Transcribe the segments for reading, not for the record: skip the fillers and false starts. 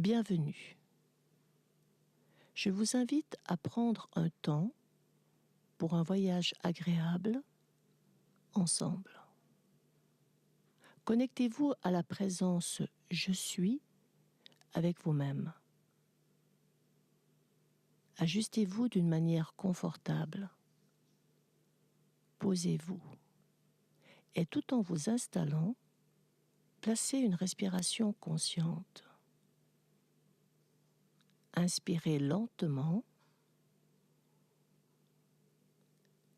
Bienvenue. Je vous invite à prendre un temps pour un voyage agréable ensemble. Connectez-vous à la présence « Je suis » avec vous-même. Ajustez-vous d'une manière confortable. Posez-vous. Et tout en vous installant, placez une respiration consciente. Inspirez lentement.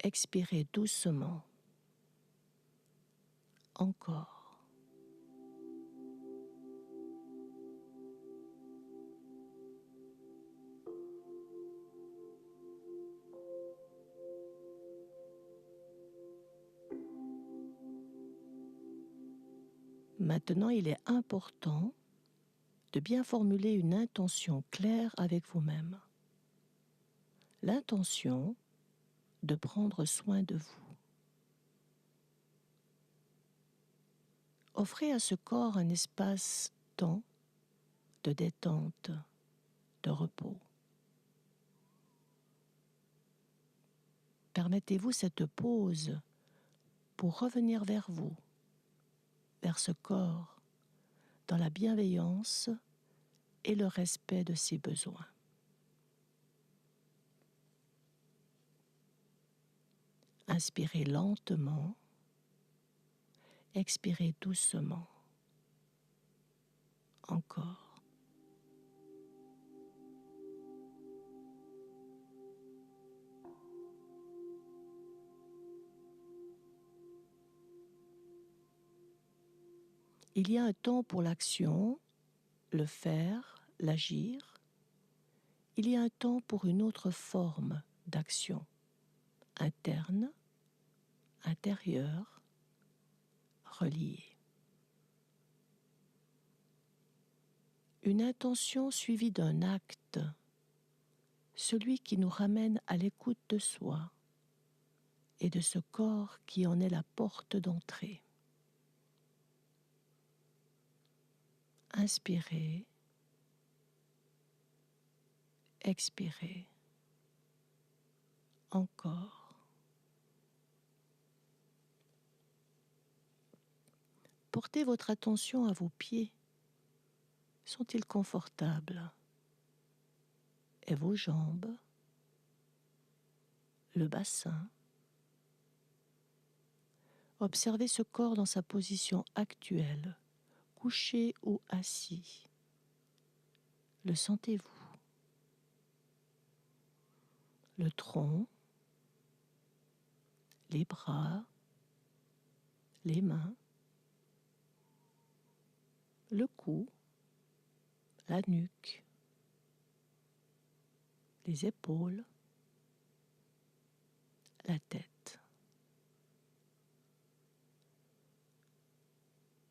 Expirez doucement. Encore. Maintenant, il est important de bien formuler une intention claire avec vous-même. L'intention de prendre soin de vous. Offrez à ce corps un espace-temps de détente, de repos. Permettez-vous cette pause pour revenir vers vous, vers ce corps, dans la bienveillance et le respect de ses besoins. Inspirez lentement, expirez doucement. Encore. Il y a un temps pour l'action, le faire, l'agir. Il y a un temps pour une autre forme d'action, interne, intérieure, reliée. Une intention suivie d'un acte, celui qui nous ramène à l'écoute de soi et de ce corps qui en est la porte d'entrée. Inspirez, expirez, encore. Portez votre attention à vos pieds. Sont-ils confortables? Et vos jambes, le bassin. Observez ce corps dans sa position actuelle, couché ou assis. Le sentez-vous? Le tronc, les bras, les mains, le cou, la nuque, les épaules, la tête.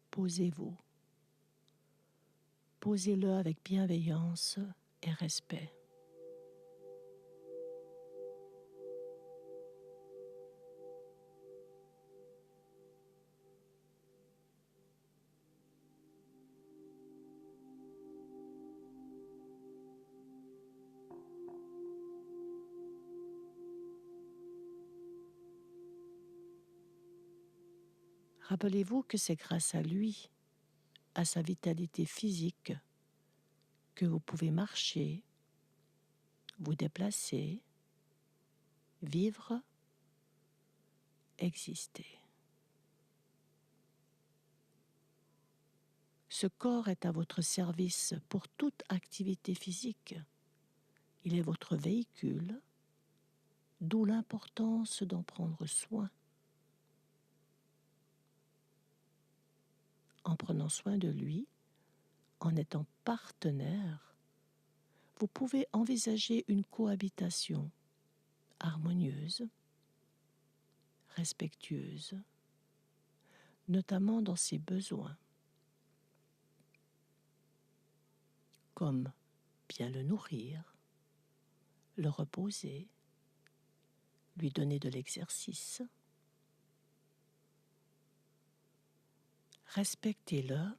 Posez-vous. Posez-le avec bienveillance et respect. Rappelez-vous que c'est grâce à lui, à sa vitalité physique, que vous pouvez marcher, vous déplacer, vivre, exister. Ce corps est à votre service pour toute activité physique. Il est votre véhicule, d'où l'importance d'en prendre soin. En prenant soin de lui, en étant partenaire, vous pouvez envisager une cohabitation harmonieuse, respectueuse, notamment dans ses besoins, comme bien le nourrir, le reposer, lui donner de l'exercice. Respectez-le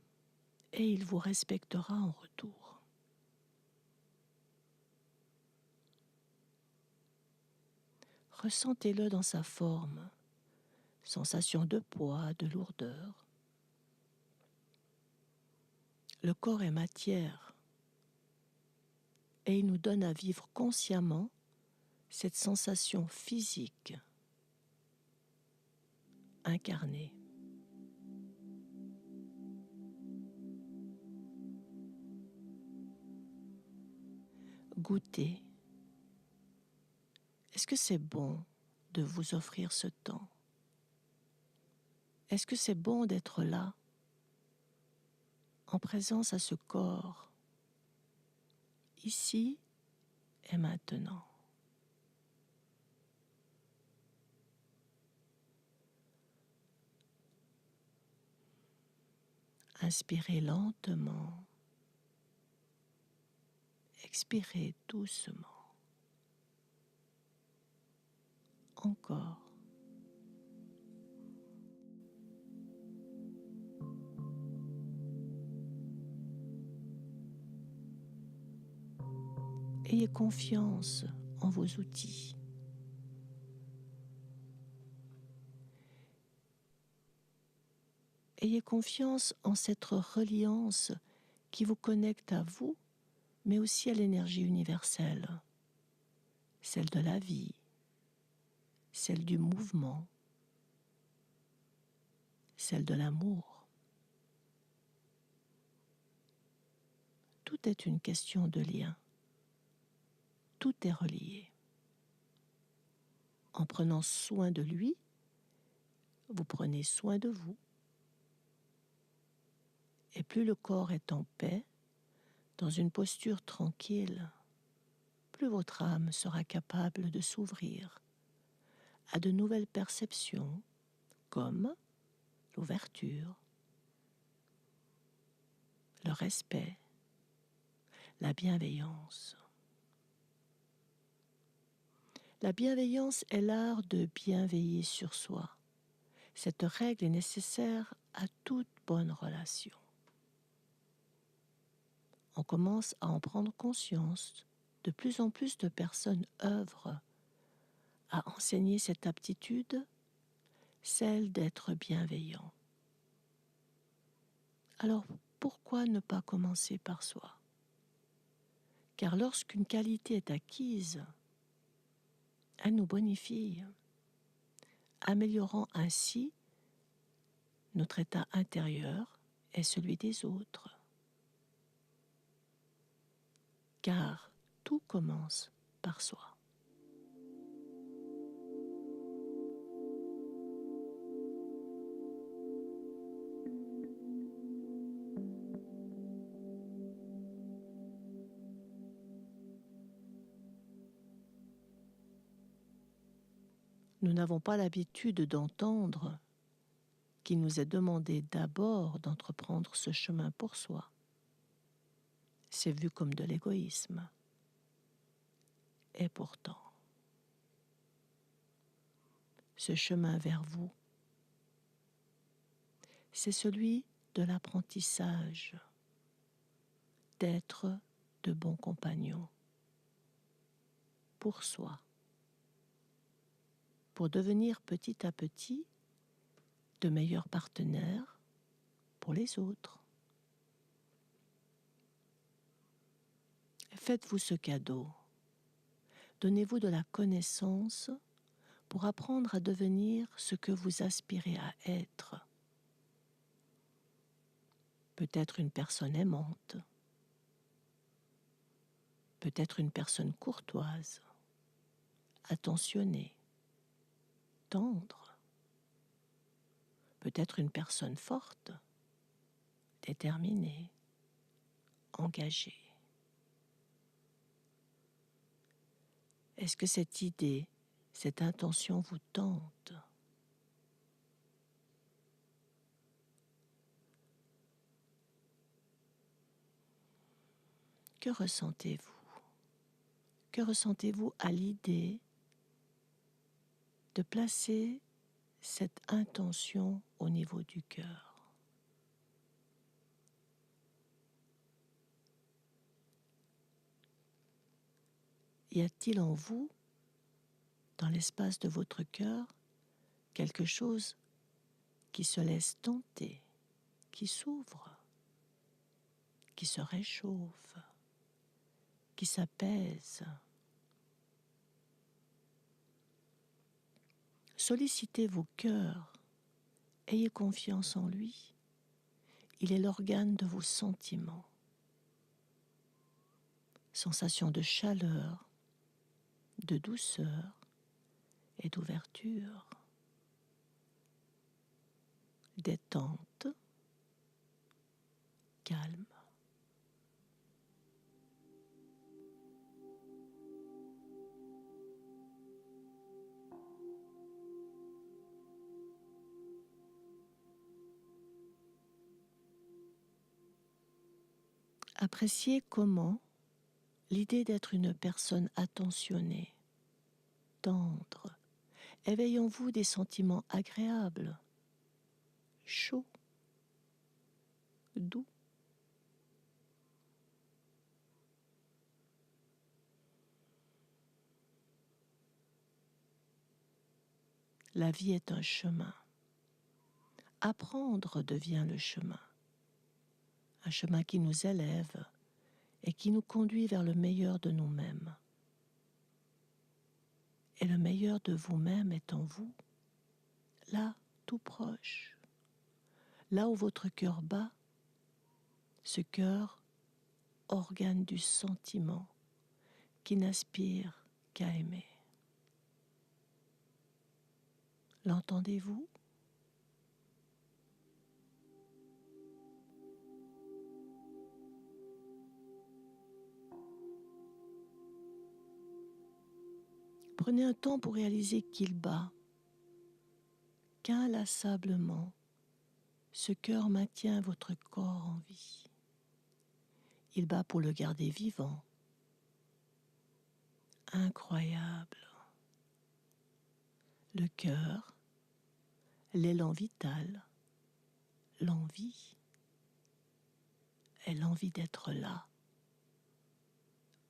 et il vous respectera en retour. Ressentez-le dans sa forme, sensation de poids, de lourdeur. Le corps est matière et il nous donne à vivre consciemment cette sensation physique incarnée. Goûtez. Est-ce que c'est bon de vous offrir ce temps? Est-ce que c'est bon d'être là, en présence à ce corps, ici et maintenant? Inspirez lentement, expirez doucement. Encore. Ayez confiance en vos outils. Ayez confiance en cette reliance qui vous connecte à vous, mais aussi à l'énergie universelle, celle de la vie, celle du mouvement, celle de l'amour. Tout est une question de lien. Tout est relié. En prenant soin de lui, vous prenez soin de vous. Et plus le corps est en paix, dans une posture tranquille, plus votre âme sera capable de s'ouvrir à de nouvelles perceptions, comme l'ouverture, le respect, la bienveillance. La bienveillance est l'art de bien veiller sur soi. Cette règle est nécessaire à toute bonne relation. On commence à en prendre conscience. De plus en plus de personnes œuvrent à enseigner cette aptitude, celle d'être bienveillant. Alors, pourquoi ne pas commencer par soi? Car lorsqu'une qualité est acquise, elle nous bonifie, améliorant ainsi notre état intérieur et celui des autres. Car tout commence par soi. Nous n'avons pas l'habitude d'entendre qu'il nous est demandé d'abord d'entreprendre ce chemin pour soi. C'est vu comme de l'égoïsme. Et pourtant, ce chemin vers vous, c'est celui de l'apprentissage, d'être de bons compagnons pour soi, pour devenir petit à petit de meilleurs partenaires pour les autres. Faites-vous ce cadeau. Donnez-vous de la connaissance pour apprendre à devenir ce que vous aspirez à être. Peut-être une personne aimante, peut-être une personne courtoise, attentionnée, tendre, peut-être une personne forte, déterminée, engagée. Est-ce que cette idée, cette intention vous tente? Que ressentez-vous? Que ressentez-vous à l'idée de placer cette intention au niveau du cœur? Y a-t-il en vous, dans l'espace de votre cœur quelque chose qui se laisse tenter, qui s'ouvre, qui se réchauffe, qui s'apaise. Sollicitez vos cœurs, ayez confiance en lui. Il est l'organe de vos sentiments. Sensation de chaleur, de douceur et d'ouverture, détente, calme. Appréciez comment l'idée d'être une personne attentionnée, tendre, éveille en vous des sentiments agréables, chauds, doux. La vie est un chemin. Apprendre devient le chemin. Un chemin qui nous élève et qui nous conduit vers le meilleur de nous-mêmes. Et le meilleur de vous-même est en vous, là, tout proche. Là où votre cœur bat, ce cœur, organe du sentiment, qui n'aspire qu'à aimer. L'entendez-vous ? Prenez un temps pour réaliser qu'il bat, qu'inlassablement, ce cœur maintient votre corps en vie. Il bat pour le garder vivant. Incroyable. Le cœur, l'élan vital, l'envie est l'envie d'être là,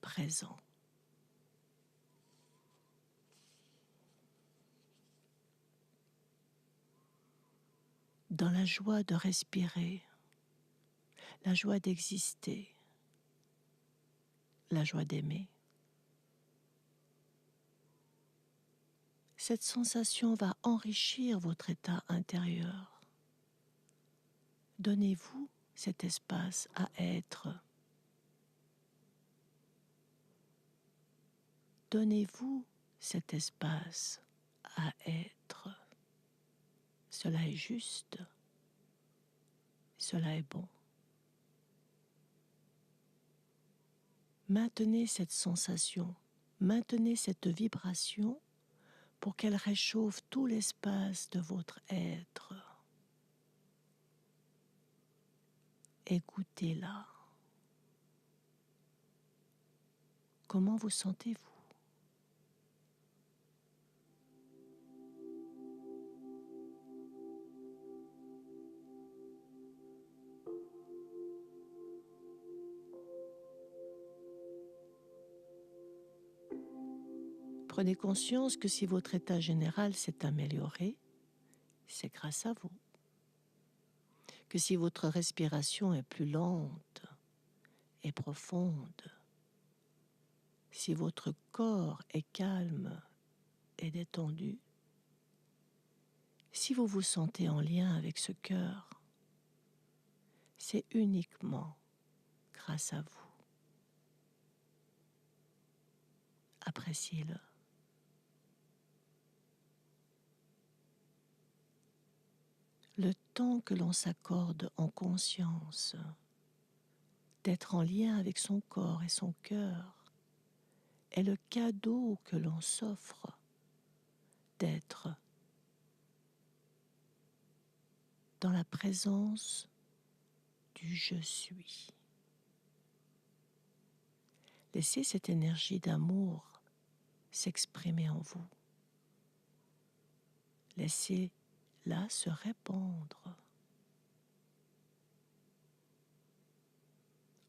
présent. Dans la joie de respirer, la joie d'exister, la joie d'aimer. Cette sensation va enrichir votre état intérieur. Donnez-vous cet espace à être. Donnez-vous cet espace à être. Cela est juste. Cela est bon. Maintenez cette sensation, maintenez cette vibration pour qu'elle réchauffe tout l'espace de votre être. Écoutez-la. Comment vous sentez-vous ? Prenez conscience que si votre état général s'est amélioré, c'est grâce à vous. Que si votre respiration est plus lente et profonde, si votre corps est calme et détendu, si vous vous sentez en lien avec ce cœur, c'est uniquement grâce à vous. Appréciez-le. Le temps que l'on s'accorde en conscience d'être en lien avec son corps et son cœur est le cadeau que l'on s'offre d'être dans la présence du je suis. Laissez cette énergie d'amour s'exprimer en vous. Laissez-la se répandre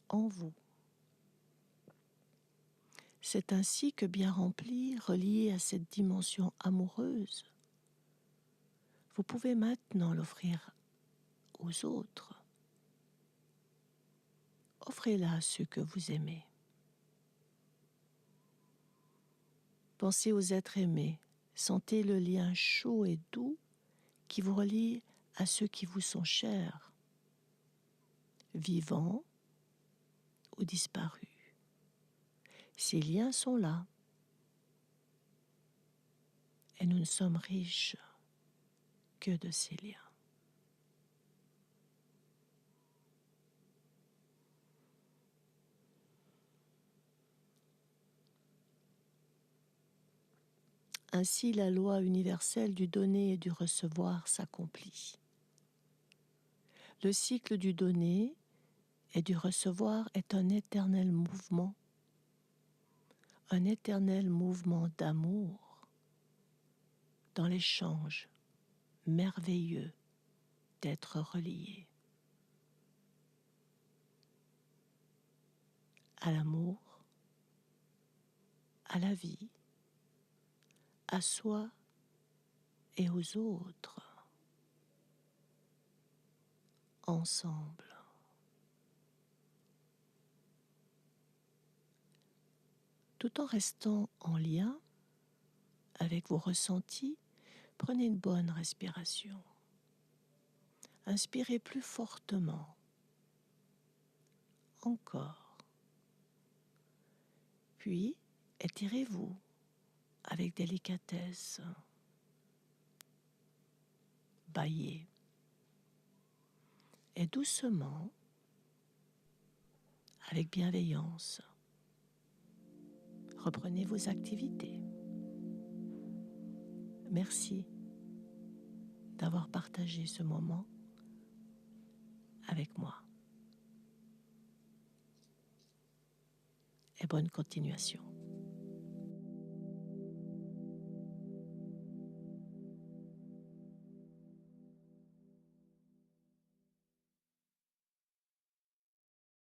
en vous. C'est ainsi que bien rempli, relié à cette dimension amoureuse, vous pouvez maintenant l'offrir aux autres. Offrez-la à ceux que vous aimez. Pensez aux êtres aimés, sentez le lien chaud et doux qui vous relie à ceux qui vous sont chers, vivants ou disparus. Ces liens sont là et nous ne sommes riches que de ces liens. Ainsi, la loi universelle du donner et du recevoir s'accomplit. Le cycle du donner et du recevoir est un éternel mouvement d'amour dans l'échange merveilleux d'être relié à l'amour, à la vie, à soi et aux autres, ensemble. Tout en restant en lien avec vos ressentis, prenez une bonne respiration. Inspirez plus fortement. Encore. Puis, étirez-vous avec délicatesse. Bâillez. Et doucement, avec bienveillance, reprenez vos activités. Merci d'avoir partagé ce moment avec moi. Et bonne continuation.